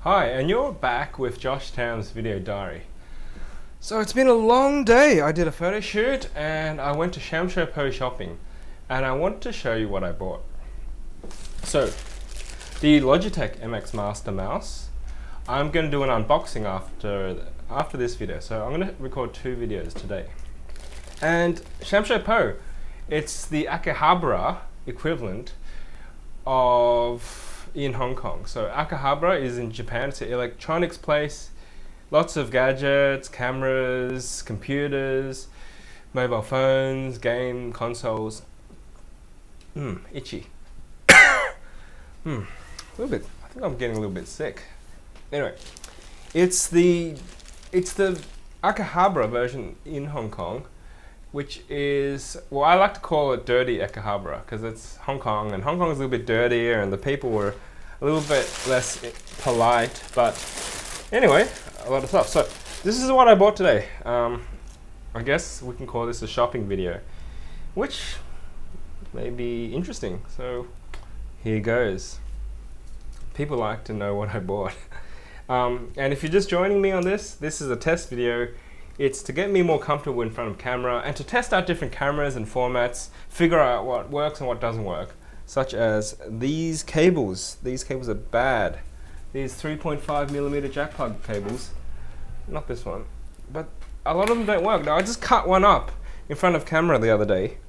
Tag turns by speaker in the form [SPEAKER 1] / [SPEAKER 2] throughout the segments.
[SPEAKER 1] Hi, and you're back with Josh Tam's video diary. So it's been a long day. I did a photo shoot and I went to Sham Shui Po shopping, and I wanted to show you what I bought. So, the Logitech MX Master mouse. I'm going to do an unboxing after this video, so I'm going to record 2 videos today. And Sham Shui Po, it's the Akihabara equivalent of in Hong Kong. So Akihabara is in Japan. It's an electronics place, lots of gadgets, cameras, computers, mobile phones, game consoles. Itchy. A little bit. I think I'm getting a little bit sick. Anyway, it's the Akihabara version in Hong Kong, which is, well, I like to call it dirty Akihabara because it's Hong Kong, and Hong Kong is a little bit dirtier and the people were a little bit less polite, but anyway, a lot of stuff. So this is what I bought today. I guess we can call this a shopping video, which may be interesting. So here goes. People like to know what I bought. And if you're just joining me on this is a test video. It's to get me more comfortable in front of camera and to test out different cameras and formats, figure out what works and what doesn't work, such as these cables. These cables are bad. These 3.5mm jack plug cables, not this one, but a lot of them don't work. Now, I just cut one up in front of camera the other day.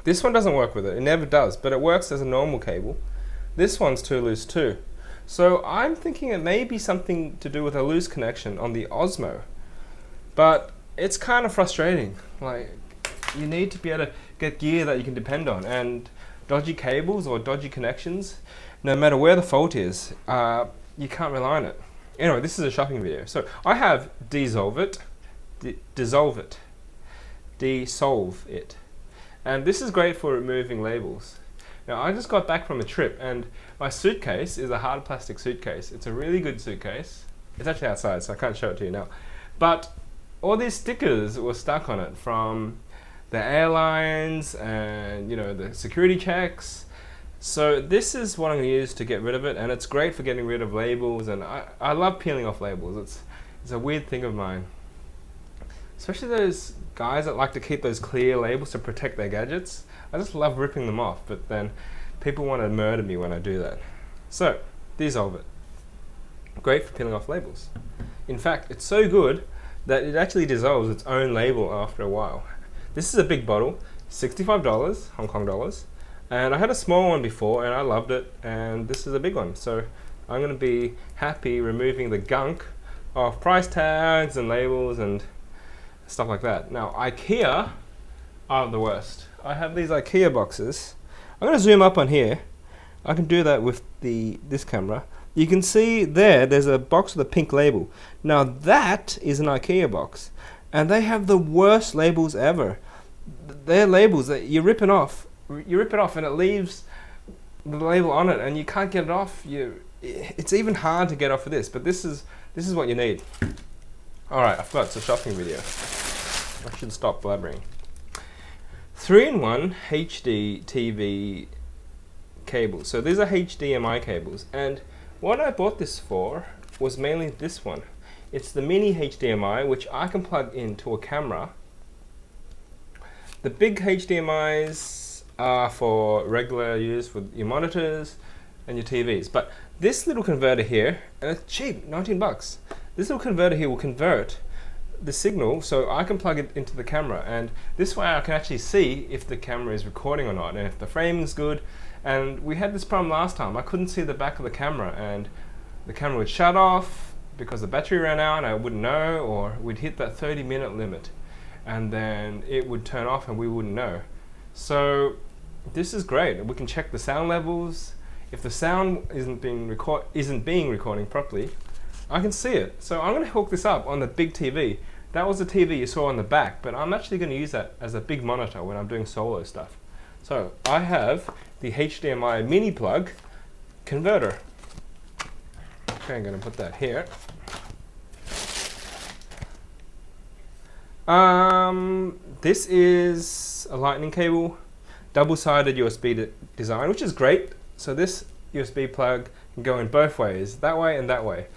[SPEAKER 1] This one doesn't work with it. It never does, but it works as a normal cable. This one's too loose too. So I'm thinking it may be something to do with a loose connection on the Osmo. But it's kind of frustrating. Like, you need to be able to get gear that you can depend on, and dodgy cables or dodgy connections, no matter where the fault is, you can't rely on it. Anyway, this is a shopping video. So I have De-Solv-it, De-Solv-it, and this is great for removing labels. Now, I just got back from a trip, and my suitcase is a hard plastic suitcase. It's a really good suitcase. It's actually outside, so I can't show it to you now. But all these stickers were stuck on it from the airlines and, you know, the security checks. So this is what I'm going to use to get rid of it, and it's great for getting rid of labels, and I love peeling off labels. It's a weird thing of mine. Especially those guys that like to keep those clear labels to protect their gadgets. I just love ripping them off, but then people want to murder me when I do that. So, De-Solv-it. Great for peeling off labels. In fact, it's so good that it actually dissolves its own label after a while. This is a big bottle, $65, Hong Kong dollars, and I had a small one before and I loved it, and this is a big one. So I'm going to be happy removing the gunk of price tags and labels and stuff like that. Now, IKEA are the worst. I have these IKEA boxes. I'm going to zoom up on here. I can do that with this camera. You can see there's a box with a pink label. Now that is an IKEA box, and they have the worst labels ever. They're labels that you rip it off and it leaves the label on it, and you can't get it off. It's even hard to get off of this, but this is what you need. Alright, I forgot, it's a shopping video. I should stop blabbering. 3-in-1 HD TV cables. So these are HDMI cables, and what I bought this for was mainly this one. It's the mini HDMI, which I can plug into a camera. The big HDMIs are for regular use with your monitors and your TVs. But this little converter here, and it's cheap, 19 bucks. This little converter here will convert the signal so I can plug it into the camera, and this way I can actually see if the camera is recording or not, and if the framing's good. And we had this problem last time. I couldn't see the back of the camera, and the camera would shut off because the battery ran out and I wouldn't know, or we'd hit that 30-minute limit and then it would turn off and we wouldn't know. So this is great. We can check the sound levels. If the sound isn't being recording properly, I can see it. So I'm going to hook this up on the big TV. That was the TV you saw on the back, but I'm actually going to use that as a big monitor when I'm doing solo stuff. So I have the HDMI mini plug converter. Okay, I'm going to put that here. This is a lightning cable, double-sided USB design, which is great. So this USB plug can go in both ways, that way and that way.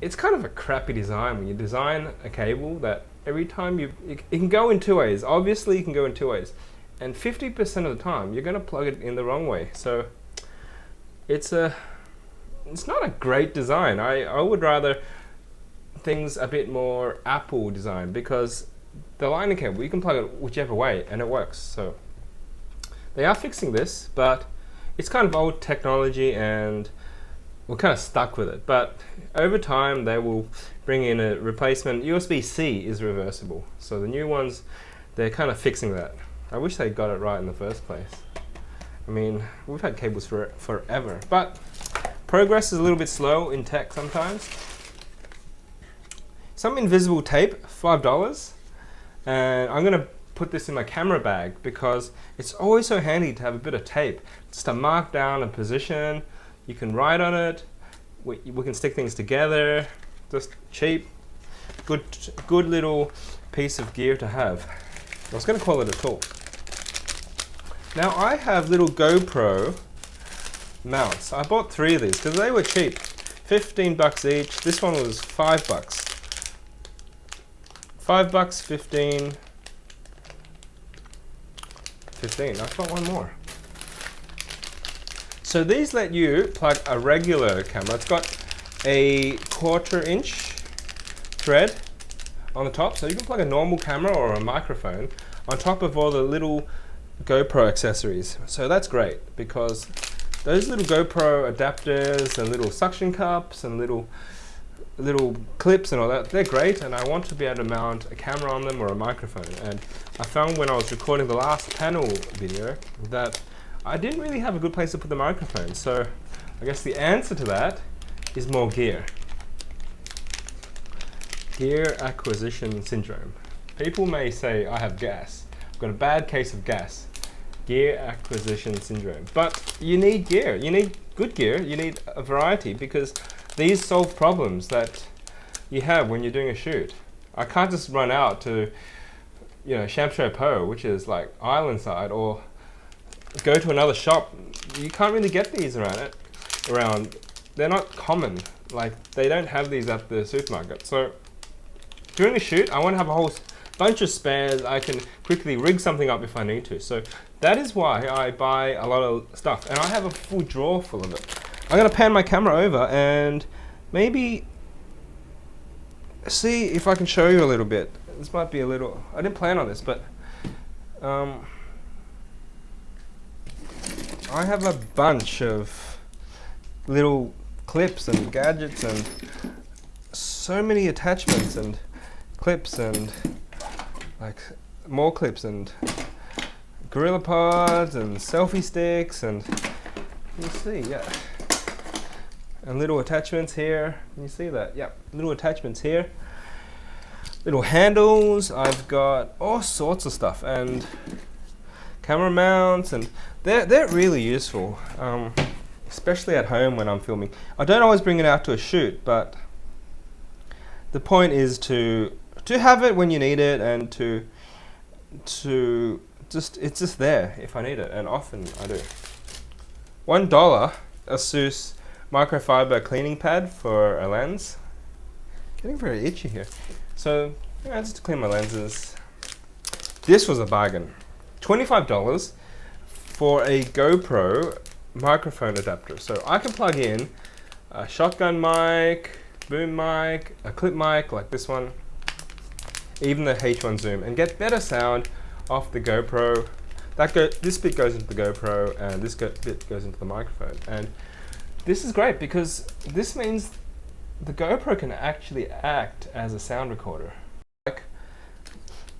[SPEAKER 1] It's kind of a crappy design when you design a cable that every time it can go in two ways. Obviously, it can go in two ways, and 50% of the time you're going to plug it in the wrong way. So it's not a great design. I would rather things a bit more Apple design, because the lightning cable, you can plug it whichever way and it works. So they are fixing this, but it's kind of old technology and we're kind of stuck with it. But over time they will bring in a replacement. USB-C is reversible, so the new ones, they're kind of fixing that. I wish they got it right in the first place. I mean, we've had cables for forever, but progress is a little bit slow in tech sometimes. Some invisible tape, $5, and I'm going to put this in my camera bag because it's always so handy to have a bit of tape just to mark down a position. You can write on it, we can stick things together, just cheap, good little piece of gear to have. I was going to call it a tool. Now I have little GoPro mounts. I bought 3 of these because they were cheap, 15 bucks each. This one was 5 bucks. 5 bucks, 15. I've got one more. So these let you plug a regular camera. It's got a 1/4 inch thread on the top, so you can plug a normal camera or a microphone on top of all the little GoPro accessories. So that's great, because those little GoPro adapters and little suction cups and little clips and all that, they're great, and I want to be able to mount a camera on them or a microphone. And I found when I was recording the last panel video that I didn't really have a good place to put the microphone. So I guess the answer to that is more gear. Gear acquisition syndrome. People may say I have gas. I've got a bad case of gas. Gear acquisition syndrome. But you need gear. You need good gear. You need a variety, because these solve problems that you have when you're doing a shoot. I can't just run out to, Sham Shui Po, which is like island side, or go to another shop. You can't really get these around. They're not common. Like, they don't have these at the supermarket. So during a shoot, I want to have a whole bunch of spares. I can quickly rig something up if I need to. So that is why I buy a lot of stuff, and I have a full drawer full of it. I'm going to pan my camera over and maybe see if I can show you a little bit. This might be a little, I didn't plan on this, but I have a bunch of little clips and gadgets and so many attachments and clips and like more clips and gorilla pods and selfie sticks and you see, yeah. And little attachments here. Can you see that? Yeah, little attachments here. Little handles. I've got all sorts of stuff, and camera mounts, and they're really useful, especially at home when I'm filming. I don't always bring it out to a shoot, but the point is to have it when you need it, and to it's just there if I need it, and often I do. $1 ASUS microfiber cleaning pad for a lens. Getting very itchy here. So yeah, just to clean my lenses. This was a bargain. $25 for a GoPro microphone adapter. So I can plug in a shotgun mic, boom mic, a clip mic like this one, even the H1 zoom, and get better sound off the GoPro. This bit goes into the GoPro, and this bit goes into the microphone. And this is great because this means the GoPro can actually act as a sound recorder. Like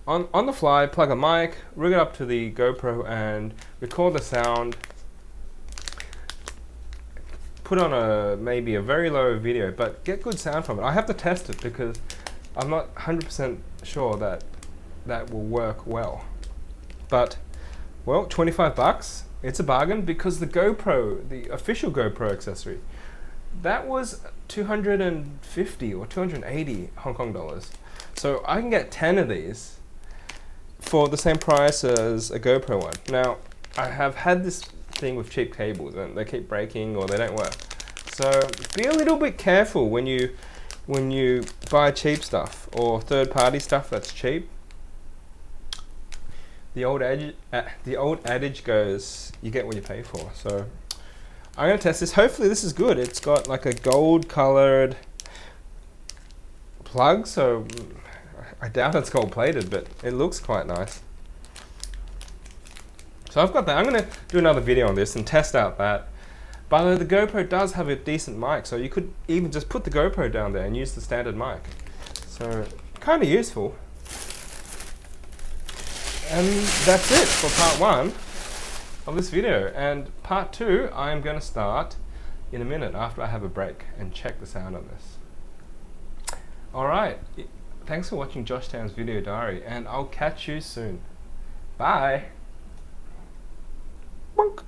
[SPEAKER 1] on the fly, plug a mic, rig it up to the GoPro and record the sound. Put on maybe a very low video, but get good sound from it. I have to test it because I'm not 100% sure that will work well. But, well, 25 bucks. It's a bargain because the GoPro, the official GoPro accessory, that was 250 or 280 Hong Kong dollars. So I can get 10 of these for the same price as a GoPro one. Now, I have had this thing with cheap cables and they keep breaking or they don't work. So be a little bit careful when you buy cheap stuff or third-party stuff that's cheap. The old adage goes, you get what you pay for. So I'm going to test this. Hopefully this is good. It's got like a gold-colored plug, so I doubt it's gold-plated, but it looks quite nice. So I've got that. I'm going to do another video on this and test out that. By the way, the GoPro does have a decent mic, so you could even just put the GoPro down there and use the standard mic. So kind of useful. And that's it for part 1 of this video. And part 2, I'm going to start in a minute after I have a break and check the sound on this. Alright, thanks for watching Josh Tam's Video Diary, and I'll catch you soon. Bye! Bonk.